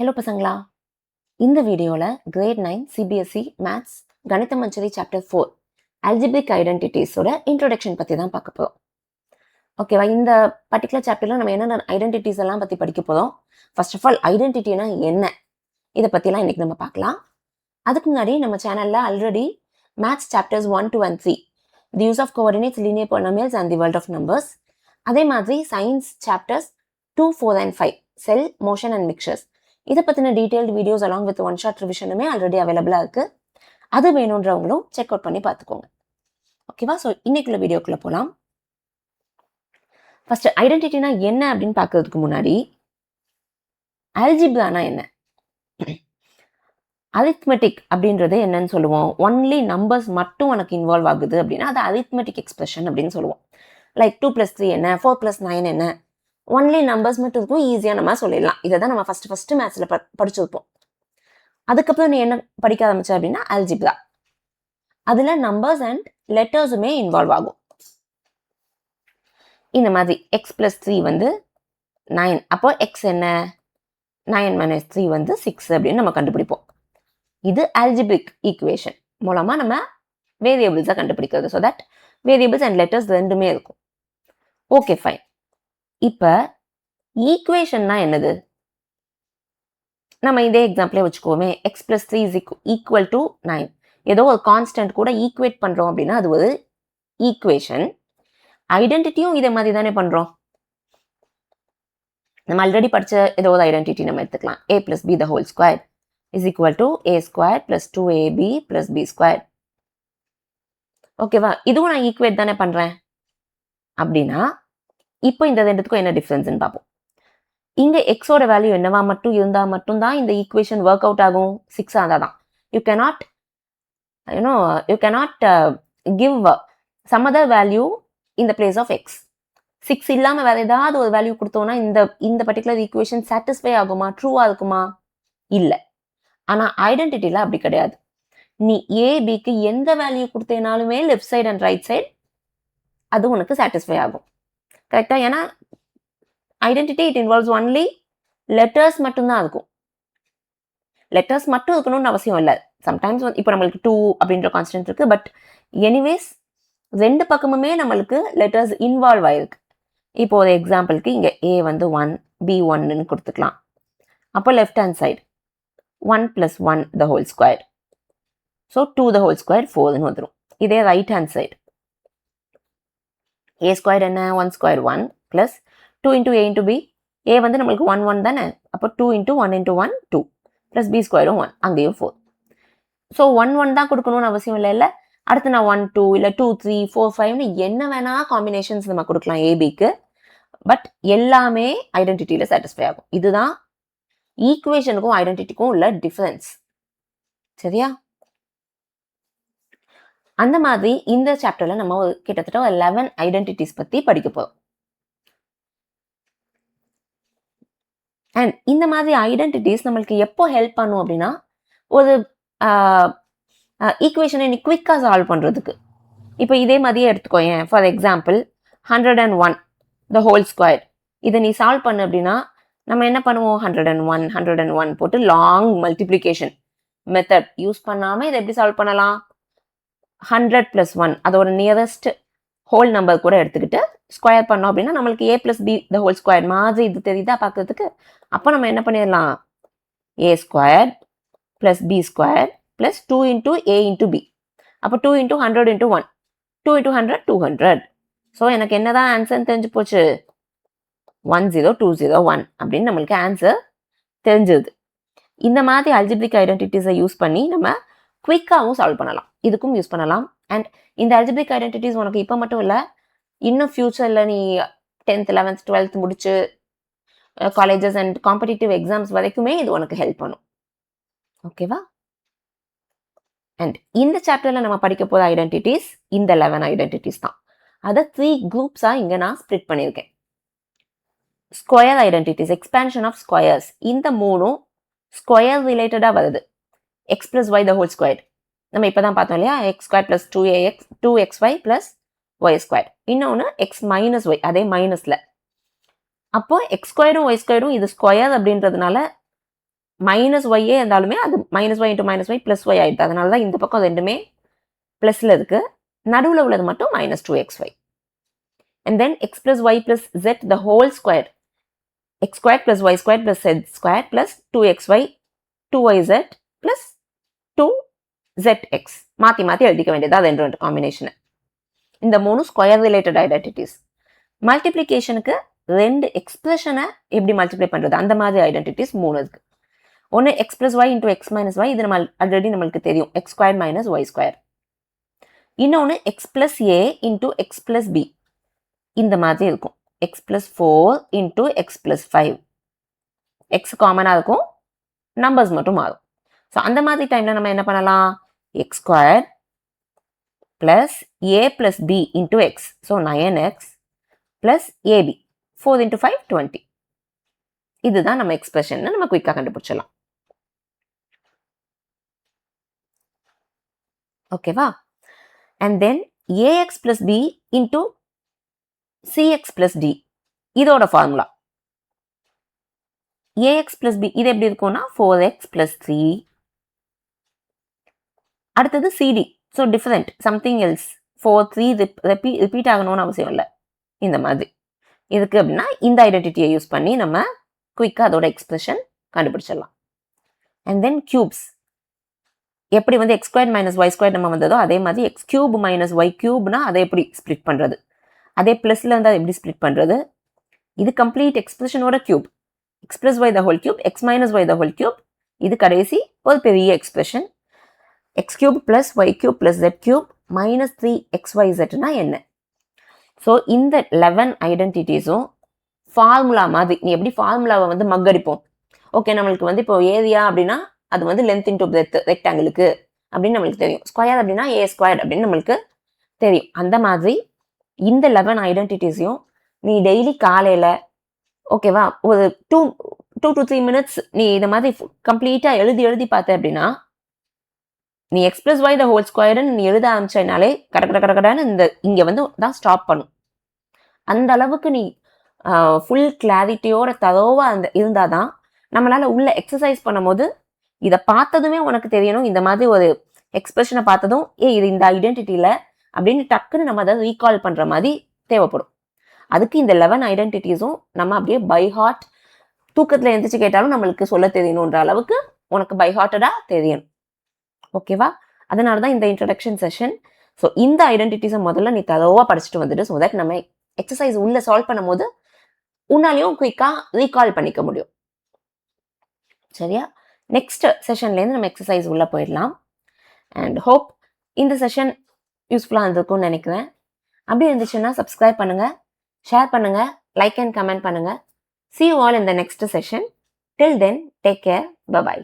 Hello பசங்களா, இந்த வீடியோவில் கிரேட் 9 சிபிஎஸ்சி மேத்ஸ் கணித மஞ்சரி சாப்டர் 4 அல்ஜிபிரிக் ஐடென்டிட்டிஸோட இன்ட்ரோடக்ஷன் பற்றி தான் பார்க்க போகிறோம். ஓகேவா? இந்த பர்டிகுலர் சாப்டரில் நம்ம என்னென்ன ஐடென்டிட்டிஸ் எல்லாம் பற்றி படிக்க போகிறோம். ஃபர்ஸ்ட் ஆஃப் ஆல் ஐடென்டிட்டினா என்ன, இதை பற்றிலாம் இன்றைக்கி நம்ம பார்க்கலாம். அதுக்கு முன்னாடி நம்ம சேனலில் already maths chapters 1, 2 and 3 the use of coordinates, linear polynomials and the world of numbers, அதே மாதிரி science chapters 2, 4 and 5 cell, motion and mixtures, இதை பற்றின detailed videos along with one shot ரிவிஷனுமே ஆல்ரெடி அவைலபிளாக இருக்குது. அது வேணுன்றவங்களும் செக் அவுட் பண்ணி பார்த்துக்கோங்க. ஓகேவா? ஸோ இன்னைக்குள்ள வீடியோக்குள்ளே போகலாம். ஃபர்ஸ்ட் ஐடென்டிட்டினா என்ன அப்படின்னு பார்க்கறதுக்கு முன்னாடி அல்ஜிப்ரானா என்ன, அரித்மெட்டிக் அப்படின்றது என்னன்னு சொல்லுவோம். ஒன்லி நம்பர்ஸ் மட்டும் உனக்கு இன்வால்வ் ஆகுது அப்படின்னா அது அரித்மெட்டிக் எக்ஸ்பிரஷன் அப்படின்னு சொல்லுவோம். லைக் 2 + 3 என்ன, 4 + 9 என்ன, ஒன்லி நம்பர்ஸ் மட்டும் இருக்கும், ஈஸியாக நம்ம சொல்லிடலாம். இதை தான் நம்ம ஃபர்ஸ்ட் மேத்ஸில் படிச்சிருப்போம். அதுக்கப்புறம் நீ என்ன படிக்க ஆரம்பிச்ச அப்படின்னா அல்ஜிப்ரா. அதில் நம்பர்ஸ் அண்ட் லெட்டர்ஸுமே இன்வால்வ் ஆகும். இந்த மாதிரி x + 3 வந்து 9, அப்போ x என்ன, 9 - 3 வந்து 6 அப்படின்னு நம்ம கண்டுபிடிப்போம். இது அல்ஜிபிரிக் ஈக்குவேஷன் மூலமாக நம்ம வேரியபிள்ஸை கண்டுபிடிக்கிறது. So that variables and letters ரெண்டுமே இருக்கும். Okay fine. இப்போ ஈக்குவேஷன்னா என்னது, நம்ம இதே எக்ஸாம்பிளே வச்சுக்கோமே. x + 3 = 9. ஏதோ ஒரு கான்ஸ்டன்ட் கூட ஈக்குவேட் பண்ணுறோம் அப்படின்னா அது ஒரு ஈக்குவேஷன். ஐடென்டிட்டியும் இதே மாதிரி தானே பண்ணுறோம். நம்ம ஆல்ரெடி படித்த ஏதோ ஒரு ஐடென்டிட்டி நம்ம எடுத்துக்கலாம். a + b ² = a² + 2ab + b². ஓகேவா? இதுவும் நான் ஈக்குவேட் தானே பண்ணுறேன். அப்படின்னா இப்போ இந்த ரெண்டுத்துக்கும் என்ன டிஃப்ரென்ஸ்ன்னு பார்ப்போம். இங்க எக்ஸோட வேல்யூ என்னவா மட்டும் இருந்தா மட்டும்தான் இந்த ஈக்குவேஷன் ஒர்க் அவுட் ஆகும். 6 ஆனாதான். You cannot give some other value in the place of x. 6 இல்லாம வேற ஏதாவது ஒரு வேல்யூ கொடுத்தோம்னா இந்த பர்டிகுலர் ஈக்குவேஷன் சாட்டிஸ்ஃபை ஆகுமா, ட்ரூவா இருக்குமா? இல்ல. ஆனா ஐடென்டிட்டில அப்படி கிடையாது. நீ ஏபிக்கு எந்த வேல்யூ கொடுத்தேனாலுமே left side and right side அது உனக்கு சாட்டிஸ்ஃபை ஆகும். கரெக்டா? ஏன்னா identity it involves only letters மட்டும்தான் இருக்கும். லெட்டர்ஸ் மட்டும் இருக்கணும்னு அவசியம் இல்லை. சம்டைம்ஸ் இப்போ நம்மளுக்கு 2 அப்படின்ற கான்ஸ்டன்ட் இருக்கு. பட் எனிவேஸ் ரெண்டு பக்கமுமே நம்மளுக்கு லெட்டர்ஸ் இன்வால்வ் ஆயிருக்கு. இப்போ ஒரு எக்ஸாம்பிளுக்கு இங்கே a வந்து 1, b 1ன்னு கொடுத்துக்கலாம். அப்போ லெஃப்ட் ஹேண்ட் சைடு 1 + 1 ² ஸோ 2 ² 4ன்னு வந்துடும். இதே ரைட் ஹேண்ட் சைடு a² என்ன, 1² 1 + 2 × a × b. a வந்து நம்மளுக்கு 1 1 தானே. அப்போ 2 × 1 × 1 2 + b² 1, அங்கேயும் 4. ஸோ 1 1 தான் கொடுக்கணும்னு அவசியம் இல்லை. அடுத்து நான் 1 2 இல்லை 2 3 4 5ன்னு என்ன வேணா காம்பினேஷன்ஸ் நம்ம கொடுக்கலாம் ஏபிக்கு. பட் எல்லாமே ஐடென்டிட்டியில சாட்டிஸ்ஃபை ஆகும். இதுதான் ஈக்குவேஷனுக்கும் ஐடென்டிட்டிக்கும் உள்ள டிஃபரன்ஸ். சரியா? அந்த மாதிரி இந்த சாப்டர்ல நம்ம கிட்டத்தட்ட 11 ஐடென்டிட்டிஸ் பத்தி படிக்க போறோம். அண்ட் இந்த மாதிரி ஐடென்டிட்டிஸ் நம்மளுக்கு எப்போ ஹெல்ப் பண்ணும் அப்படின்னா, ஒரு ஈக்குவேஷனை நீ குவிக்கா சால்வ் பண்றதுக்கு. இப்போ இதே மாதிரியே எடுத்துக்கோயேன். ஃபார் எக்ஸாம்பிள் 101 ² இதை நீ சால்வ் பண்ணு அப்படின்னா நம்ம என்ன பண்ணுவோம், 101 போட்டு லாங் மல்டிப்ளிகேஷன் மெத்தட் யூஸ் பண்ணாம இதை எப்படி சால்வ் பண்ணலாம். 100 + 1 அதோட நியரஸ்ட் ஹோல் நம்பர் கூட எடுத்துக்கிட்டு ஸ்கொயர் பண்ணோம் அப்படின்னா நம்மளுக்கு a + b ² மாதிரி இது தெரியுதா பார்க்கறதுக்கு. அப்போ நம்ம என்ன பண்ணிடலாம், a² + b² + 2 × a × b. அப்போ 2 × 100 × 1 2 × 100 200. ஸோ எனக்கு என்னதான் ஆன்சர் தெரிஞ்சு போச்சு, 10201 அப்படின்னு நம்மளுக்கு ஆன்சர் தெரிஞ்சது. இந்த மாதிரி அல்ஜிபிரிக் ஐடென்டிட்டிஸை யூஸ் பண்ணி நம்ம குயிக்காகவும் சால்வ் பண்ணலாம். இதுக்கும் யூஸ் பண்ணலாம். அண்ட் இந்த அல்ஜிபிரிக் ஐடென்டிட்டிஸ் உனக்கு இப்போ மட்டும் இல்லை, இன்னும் ஃபியூச்சரில் நீ 10th 11th 12th முடிச்சு காலேஜஸ் அண்ட் காம்படிட்டிவ் எக்ஸாம்ஸ் வரைக்குமே இது உனக்கு ஹெல்ப் பண்ணும். ஓகேவா? அண்ட் இந்த சாப்டர்ல நம்ம படிக்க போகிற ஐடென்டிட்டிஸ் இந்த 11 ஐடென்டிட்டிஸ் தான். அதை 3 குரூப்ஸாக இங்கே நான் ஸ்ப்ளிட் பண்ணியிருக்கேன். Square identities, expansion of squares, இந்த மூணும் ஸ்கொயர் ரிலேட்டடாக வருது. x + y ² நம்ம இப்போ தான் பார்த்தோம் இல்லையா, x² + 2xy + y². இன்னொன்று x - y, அதே மைனஸில். அப்போ x² y² இது ஸ்கொயர் அப்படின்றதுனால மைனஸ் ஒய்யே இருந்தாலுமே அது minus y into minus y plus y ஆகிடுது. அதனால தான் இந்த பக்கம் ரெண்டுமே ப்ளஸில் இருக்குது. நடுவில் உள்ளது மட்டும் minus 2xy. And then x plus y plus z the whole square. X squared plus y squared plus z squared plus 2xy 2yz plus 2zx. மாற்றி மாற்றி எழுதிக்க வேண்டியது அது ரெண்டு காம்பினேஷன். இந்த மூணு ஸ்கொயர் ரிலேட்டட் ஐடென்டிட்டிஸ். மல்டிப்ளிகேஷனுக்கு ரெண்டு எக்ஸ்பிரஷனை எப்படி மல்டிப்ளை பண்ணுறது அந்த மாதிரி ஐடென்டிட்டிஸ் மூணு இருக்கு. ஒன்று x plus y into x minus y, இது நம்ம ஆல்ரெடி நம்மளுக்கு தெரியும், x square minus y square. இன்னொன்று x plus a into x plus b, இந்த மாதிரி இருக்கும், x plus 4 into x plus 5. X காமனாக இருக்கும், நம்பர்ஸ் மட்டும் மாறும். ஸோ அந்த மாதிரி டைமில் நம்ம என்ன பண்ணலாம், x square plus a plus b into x, so 9x plus ab 4 into 5 20. இதுதான் நம்ம எக்ஸ்பிரஷன், நம்ம குயிக்காக கண்டுபிடிச்சிடலாம். ஓகேவா? And then ax plus b into cx plus d, இதோட ஃபார்முலா ஏஎக்ஸ் பிளஸ் பி இது எப்படி இருக்கும்னா 4x பிளஸ் 3. அடுத்தது cd, so different something else 4 3 repeat ஆகணும்னு அவசியம் இல்லை. இந்த மாதிரி இதுக்கு அப்படின்னா இந்த ஐடென்டிட்டியை யூஸ் பண்ணி நம்ம குயிக்காக அதோட எக்ஸ்பிரஷன் கண்டுபிடிச்சிடலாம். அண்ட் தென் கியூப்ஸ், எப்படி வந்து x square minus y square நம்ம வந்ததோ அதே மாதிரி எக்ஸ் கியூப் மைனஸ் ஒய் கியூப்னா அதை எப்படி ஸ்ப்ளிட் பண்ணுறது, அதே ப்ளஸில் இருந்தால் எப்படி ஸ்ப்ளிட் பண்ணுறது. இது கம்ப்ளீட் எக்ஸ்பிரஷனோட cube, x plus y the whole cube, x minus y the whole cube. இது கடைசி ஒரு பெரிய expression, x cube plus y cube plus z cube minus 3xyzனா என்ன. ஸோ இந்த 11 ஐடென்டிட்டிஸும் ஃபார்முலா மாதிரி, நீ எப்படி ஃபார்முலாவை வந்து மக்கடிப்போம், ஓகே நம்மளுக்கு வந்து இப்போ ஏரியா அப்படின்னா அது வந்து லென்த் இன்டூ பிரெத் ரெக்டாங்கிளுக்கு அப்படின்னு நம்மளுக்கு தெரியும், ஸ்கொயர் அப்படின்னா ஏ ஸ்கொயர் அப்படின்னு நம்மளுக்கு தெரியும். அந்த மாதிரி இந்த 11 ஐடென்டிட்டிஸையும் நீ டெய்லி காலையில் ஓகேவா ஒரு 2 to 3 minutes நீ இந்த மாதிரி கம்ப்ளீட்டாக எழுதி பார்த்த அப்படின்னா நீ x plus y the whole ஸ்கொயர்னு நீ எழுத ஆரம்பிச்சனாலே கடன்னு இந்த இங்கே வந்து தான் ஸ்டாப் பண்ணும். அந்த அளவுக்கு நீ ஃபுல் கிளாரிட்டியோட தரோவாக இருந்தால் தான் நம்மளால் உள்ள எக்ஸசைஸ் பண்ணும்போது இதை பார்த்ததுமே உனக்கு தெரியணும், இந்த மாதிரி ஒரு எக்ஸ்பிரஷனை பார்த்ததும் இது இந்த ஐடென்டிட்டியில் அப்படின்னு டக்குன்னு நம்ம அதை ரீகால் பண்ணுற மாதிரி தேவைப்படும். அதுக்கு இந்த 11 ஐடென்டிட்டிஸும் நம்ம அப்படியே பை ஹார்ட், தூக்கத்தில் எழுந்திரிச்சு கேட்டாலும் நம்மளுக்கு சொல்ல தெரியணுன்ற அளவுக்கு உனக்கு பை ஹார்ட்டடாக தெரியணும். ஓகேவா? அதனால தான் இந்த இன்ட்ரடக்ஷன் செஷன். ஸோ இந்த ஐடென்டிட்டிஸை முதல்ல நீ தரோவாக படிச்சுட்டு வந்துட்டு, ஸோ தட் நம்ம எக்ஸசைஸ் உள்ள சால்வ் பண்ணும் போது உன்னாலையும் குயிக்காக ரீகால் பண்ணிக்க முடியும். சரியா? நெக்ஸ்ட் செஷன்லேருந்து நம்ம எக்ஸசைஸ் உள்ளே போயிடலாம். அண்ட் ஹோப் இந்த செஷன் யூஸ்ஃபுல்லாக இருந்திருக்கும்னு நினைக்கிறேன். அப்படி இருந்துச்சுன்னா சப்ஸ்கிரைப் பண்ணுங்கள், ஷேர் பண்ணுங்கள், லைக் அண்ட் கமெண்ட் பண்ணுங்கள். See you all in the next session. Till then, take care. Bye-bye.